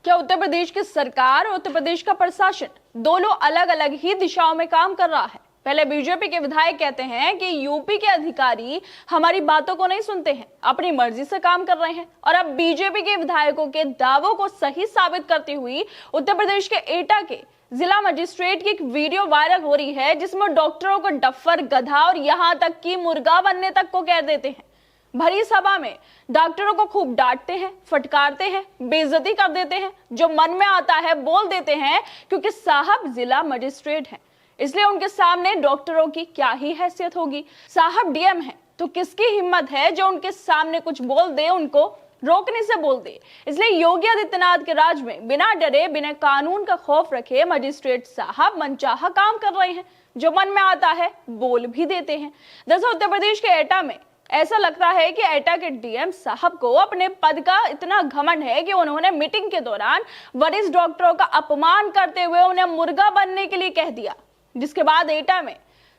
क्या उत्तर प्रदेश की सरकार और उत्तर प्रदेश का प्रशासन दोनों अलग अलग ही दिशाओं में काम कर रहा है? पहले बीजेपी के विधायक कहते हैं कि यूपी के अधिकारी हमारी बातों को नहीं सुनते हैं, अपनी मर्जी से काम कर रहे हैं, और अब बीजेपी के विधायकों के दावों को सही साबित करती हुई उत्तर प्रदेश के एटा के जिला मजिस्ट्रेट की एक वीडियो वायरल हो रही है, जिसमें डॉक्टरों को डफर, गधा और यहां तक कि मुर्गा बनने तक को कह देते हैं। भरी सभा में डॉक्टरों को खूब डांटते हैं, फटकारते हैं, बेइज्जती कर देते हैं, जो मन में आता है बोल देते हैं, क्योंकि साहब जिला मजिस्ट्रेट हैं, इसलिए उनके सामने डॉक्टरों की क्या ही हैसियत होगी। साहब डीएम हैं, तो किसकी हिम्मत है जो उनके सामने कुछ बोल दे, उनको रोकने से बोल दे। इसलिए योगी आदित्यनाथ के राज में बिना डरे, बिना कानून का खौफ रखे मजिस्ट्रेट साहब मनचाहा काम कर रहे हैं, जो मन में आता है बोल भी देते हैं। दरअसल उत्तर प्रदेश के एटा में ऐसा लगता है कि एटा के डीएम साहब को अपने पद का इतना घमंड है कि उन्होंने मीटिंग के दौरान वरिष्ठ डॉक्टरों का अपमान करते हुए उन्हें मुर्गा बनने के लिए कह दिया, जिसके बाद एटा में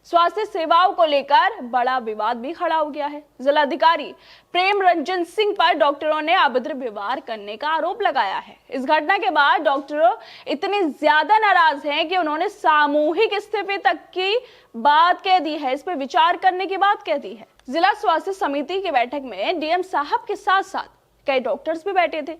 स्वास्थ्य सेवाओं को लेकर बड़ा विवाद भी खड़ा हो गया है। जिलाधिकारी प्रेम रंजन सिंह पर डॉक्टरों ने अभद्र व्यवहार करने का आरोप लगाया है। इस घटना के बाद डॉक्टरों इतने ज्यादा नाराज हैं कि उन्होंने सामूहिक इस्तीफे तक की बात कह दी है, इस पर विचार करने की बात कह दी है। जिला स्वास्थ्य समिति की बैठक में डीएम साहब के साथ साथ कई डॉक्टर्स भी बैठे थे।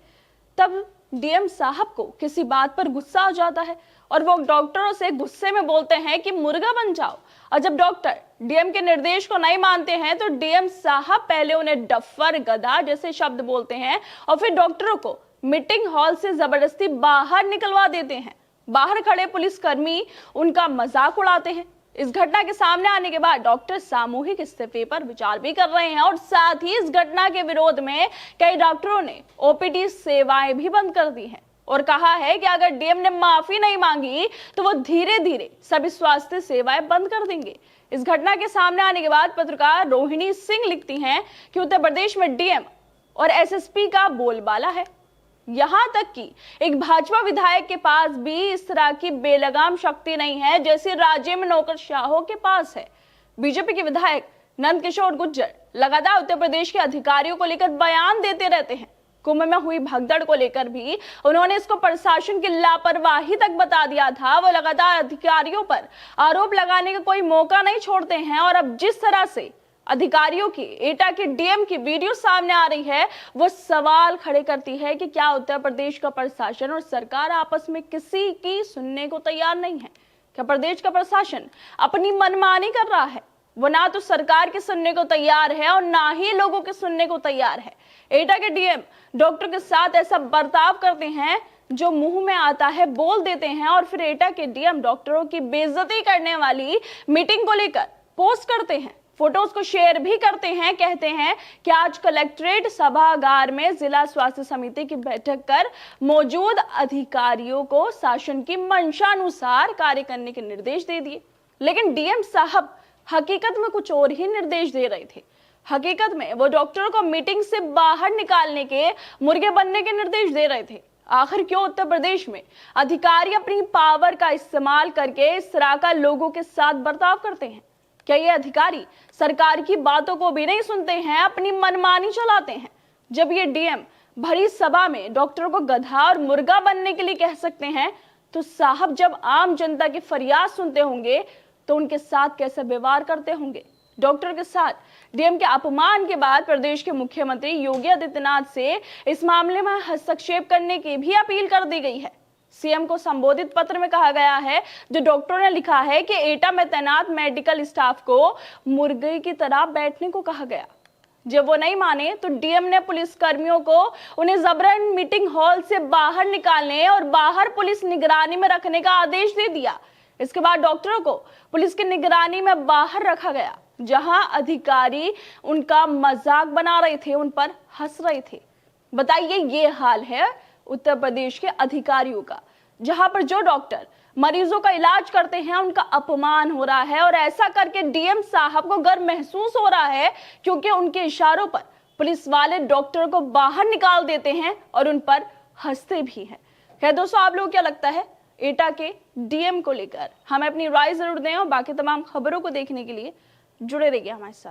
तब डीएम साहब को किसी बात पर गुस्सा आ जाता है और वो डॉक्टरों से गुस्से में बोलते हैं कि मुर्गा बन जाओ, और जब डॉक्टर डीएम के निर्देश को नहीं मानते हैं तो डीएम साहब पहले उन्हें डफर, गधा जैसे शब्द बोलते हैं और फिर डॉक्टरों को मीटिंग हॉल से जबरदस्ती बाहर निकलवा देते हैं। बाहर खड़े पुलिसकर्मी उनका मजाक उड़ाते हैं। इस घटना के सामने आने के बाद डॉक्टर सामूहिक इस्तीफे पर विचार भी कर रहे हैं, और साथ ही इस घटना के विरोध में कई डॉक्टरों ने ओपीडी सेवाएं भी बंद कर दी हैं और कहा है कि अगर डीएम ने माफी नहीं मांगी तो वो धीरे धीरे सभी स्वास्थ्य सेवाएं बंद कर देंगे। इस घटना के सामने आने के बाद पत्रकार रोहिणी सिंह लिखती हैं कि उत्तर प्रदेश में डीएम और एसएसपी का बोलबाला है। यहां तक कि एक भाजपा विधायक के पास भी इस तरह की बेलगाम शक्ति नहीं है जैसे राजेंद्र नौकरशाहों के पास है। बीजेपी के विधायक नंदकिशोर गुर्जर लगातार उत्तर प्रदेश के अधिकारियों को लेकर बयान देते रहते हैं। कुंभ में हुई भगदड़ को लेकर भी उन्होंने इसको प्रशासन की लापरवाही तक बता दिया था। वो लगातार अधिकारियों पर आरोप लगाने का कोई मौका नहीं छोड़ते हैं, और अब जिस तरह से अधिकारियों की एटा के डीएम की वीडियो सामने आ रही है, वो सवाल खड़े करती है कि क्या उत्तर प्रदेश का प्रशासन और सरकार आपस में किसी की सुनने को तैयार नहीं है? क्या प्रदेश का प्रशासन अपनी मनमानी कर रहा है? वो ना तो सरकार के सुनने को तैयार है और ना ही लोगों के सुनने को तैयार है। एटा के डीएम डॉक्टर के साथ ऐसा बर्ताव करते हैं, जो मुंह में आता है बोल देते हैं, और फिर एटा के डीएम डॉक्टरों की बेइज्जती करने वाली मीटिंग को लेकर पोस्ट करते हैं, फोटोज को शेयर भी करते हैं। कहते हैं कि आज कलेक्ट्रेट सभागार में जिला स्वास्थ्य समिति की बैठक कर मौजूद अधिकारियों को शासन की मंशानुसार कार्य करने के निर्देश दे दिए। लेकिन डीएम साहब हकीकत में कुछ और ही निर्देश दे रहे थे। हकीकत में वो डॉक्टरों को मीटिंग से बाहर निकालने के, मुर्गे बनने के निर्देश दे रहे थे। आखिर क्यों उत्तर प्रदेश में अधिकारी अपनी पावर का इस्तेमाल करके इस तरह का लोगों के साथ बर्ताव करते हैं? क्या ये अधिकारी सरकार की बातों को भी नहीं सुनते हैं, अपनी मनमानी चलाते हैं? जब ये डीएम भरी सभा में डॉक्टरों को गधा और मुर्गा बनने के लिए कह सकते हैं, तो साहब जब आम जनता की फरियाद सुनते होंगे तो उनके साथ कैसे व्यवहार करते होंगे? डॉक्टर के साथ डीएम के अपमान के बाद प्रदेश के मुख्यमंत्री योगी आदित्यनाथ से इस मामले में हस्तक्षेप करने की भी अपील कर दी गई है। सीएम को संबोधित पत्र में कहा गया है, जो डॉक्टरों ने लिखा है कि एटा में तैनात मेडिकल स्टाफ को मुर्गे की तरह बैठने को कहा गया। जब वो नहीं माने तो डीएम ने पुलिस कर्मियों को उन्हें जबरन मीटिंग हॉल से बाहर निकालने और बाहर पुलिस निगरानी में रखने का आदेश दे दिया। इसके बाद डॉक्टरों को पुलिस की निगरानी में बाहर रखा गया, जहां अधिकारी उनका मजाक बना रहे थे, उन पर हंस रहे थे। बताइए, ये हाल है उत्तर प्रदेश के अधिकारियों का, जहां पर जो डॉक्टर मरीजों का इलाज करते हैं उनका अपमान हो रहा है, और ऐसा करके डीएम साहब को गर्व महसूस हो रहा है, क्योंकि उनके इशारों पर पुलिस वाले डॉक्टरों को बाहर निकाल देते हैं और उन पर हंसते भी हैं। खैर दोस्तों, आप लोगों को क्या लगता है एटा के डीएम को लेकर? हमें अपनी राय जरूर दें, और बाकी तमाम खबरों को देखने के लिए जुड़े रहिए हमारे साथ।